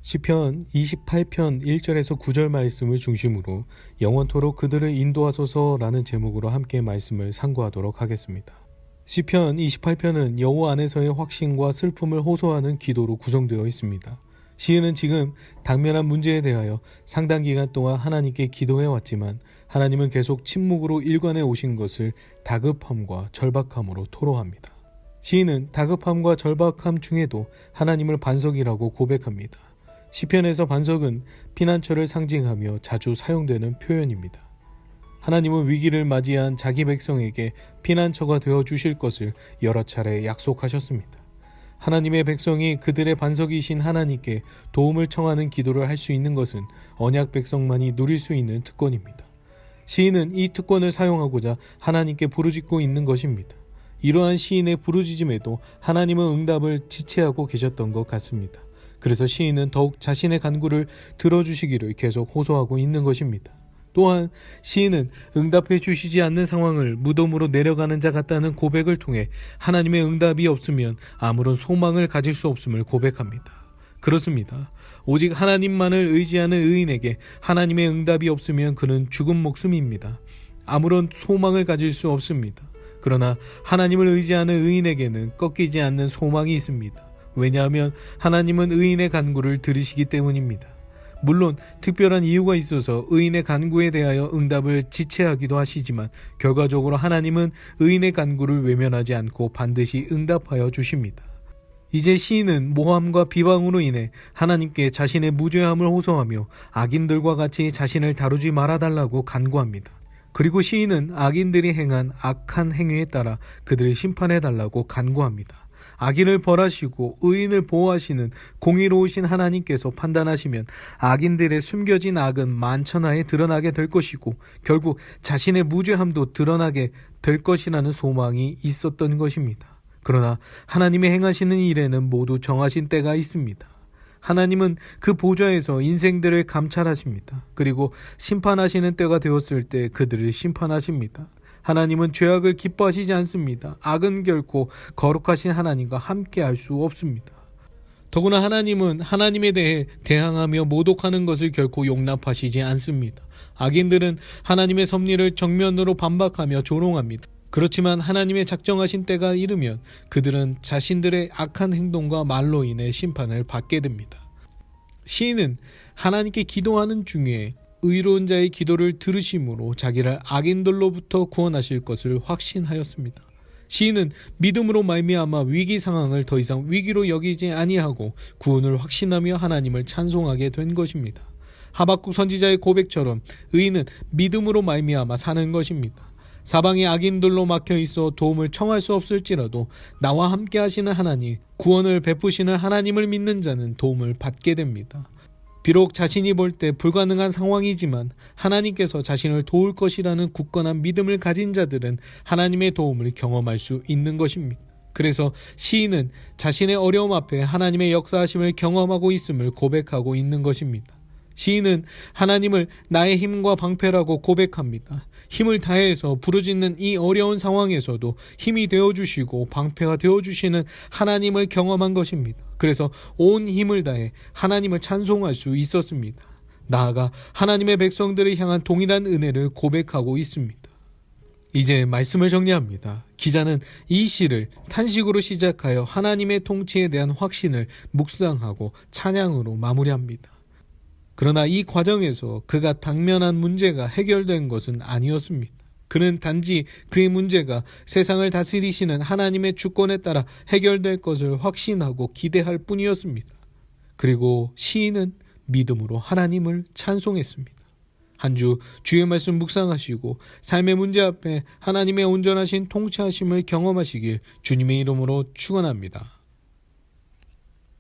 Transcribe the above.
시편 28편 1절에서 9절 말씀을 중심으로 영원토록 그들을 인도하소서라는 제목으로 함께 말씀을 상고하도록 하겠습니다. 시편 28편은 여호와 안에서의 확신과 슬픔을 호소하는 기도로 구성되어 있습니다. 시인은 지금 당면한 문제에 대하여 상당 기간 동안 하나님께 기도해왔지만 하나님은 계속 침묵으로 일관해 오신 것을 다급함과 절박함으로 토로합니다. 시인은 다급함과 절박함 중에도 하나님을 반석이라고 고백합니다. 시편에서 반석은 피난처를 상징하며 자주 사용되는 표현입니다. 하나님은 위기를 맞이한 자기 백성에게 피난처가 되어 주실 것을 여러 차례 약속하셨습니다. 하나님의 백성이 그들의 반석이신 하나님께 도움을 청하는 기도를 할 수 있는 것은 언약 백성만이 누릴 수 있는 특권입니다. 시인은 이 특권을 사용하고자 하나님께 부르짖고 있는 것입니다. 이러한 시인의 부르짖음에도 하나님은 응답을 지체하고 계셨던 것 같습니다. 그래서 시인은 더욱 자신의 간구를 들어주시기를 계속 호소하고 있는 것입니다. 또한 시인은 응답해 주시지 않는 상황을 무덤으로 내려가는 자 같다는 고백을 통해 하나님의 응답이 없으면 아무런 소망을 가질 수 없음을 고백합니다. 그렇습니다. 오직 하나님만을 의지하는 의인에게 하나님의 응답이 없으면 그는 죽은 목숨입니다. 아무런 소망을 가질 수 없습니다. 그러나 하나님을 의지하는 의인에게는 꺾이지 않는 소망이 있습니다. 왜냐하면 하나님은 의인의 간구를 들으시기 때문입니다. 물론 특별한 이유가 있어서 의인의 간구에 대하여 응답을 지체하기도 하시지만 결과적으로 하나님은 의인의 간구를 외면하지 않고 반드시 응답하여 주십니다. 이제 시인은 모함과 비방으로 인해 하나님께 자신의 무죄함을 호소하며 악인들과 같이 자신을 다루지 말아달라고 간구합니다. 그리고 시인은 악인들이 행한 악한 행위에 따라 그들을 심판해달라고 간구합니다. 악인을 벌하시고 의인을 보호하시는 공의로우신 하나님께서 판단하시면 악인들의 숨겨진 악은 만천하에 드러나게 될 것이고 결국 자신의 무죄함도 드러나게 될 것이라는 소망이 있었던 것입니다. 그러나 하나님의 행하시는 일에는 모두 정하신 때가 있습니다. 하나님은 그 보좌에서 인생들을 감찰하십니다. 그리고 심판하시는 때가 되었을 때 그들을 심판하십니다. 하나님은 죄악을 기뻐하시지 않습니다. 악은 결코 거룩하신 하나님과 함께 할 수 없습니다. 더구나 하나님은 하나님에 대해 대항하며 모독하는 것을 결코 용납하시지 않습니다. 악인들은 하나님의 섭리를 정면으로 반박하며 조롱합니다. 그렇지만 하나님의 작정하신 때가 이르면 그들은 자신들의 악한 행동과 말로 인해 심판을 받게 됩니다. 시인은 하나님께 기도하는 중에 의로운 자의 기도를 들으심으로 자기를 악인들로부터 구원하실 것을 확신하였습니다. 시인은 믿음으로 말미암아 위기 상황을 더 이상 위기로 여기지 아니하고 구원을 확신하며 하나님을 찬송하게 된 것입니다. 하박국 선지자의 고백처럼 의인은 믿음으로 말미암아 사는 것입니다. 사방이 악인들로 막혀 있어 도움을 청할 수 없을지라도 나와 함께 하시는 하나님, 구원을 베푸시는 하나님을 믿는 자는 도움을 받게 됩니다. 비록 자신이 볼 때 불가능한 상황이지만 하나님께서 자신을 도울 것이라는 굳건한 믿음을 가진 자들은 하나님의 도움을 경험할 수 있는 것입니다. 그래서 시인은 자신의 어려움 앞에 하나님의 역사하심을 경험하고 있음을 고백하고 있는 것입니다. 시인은 하나님을 나의 힘과 방패라고 고백합니다. 힘을 다해서 부르짖는 이 어려운 상황에서도 힘이 되어주시고 방패가 되어주시는 하나님을 경험한 것입니다. 그래서 온 힘을 다해 하나님을 찬송할 수 있었습니다. 나아가 하나님의 백성들을 향한 동일한 은혜를 고백하고 있습니다. 이제 말씀을 정리합니다. 기자는 이 시를 탄식으로 시작하여 하나님의 통치에 대한 확신을 묵상하고 찬양으로 마무리합니다. 그러나 이 과정에서 그가 당면한 문제가 해결된 것은 아니었습니다. 그는 단지 그의 문제가 세상을 다스리시는 하나님의 주권에 따라 해결될 것을 확신하고 기대할 뿐이었습니다. 그리고 시인은 믿음으로 하나님을 찬송했습니다. 한 주 주의 말씀 묵상하시고 삶의 문제 앞에 하나님의 온전하신 통치하심을 경험하시길 주님의 이름으로 축원합니다.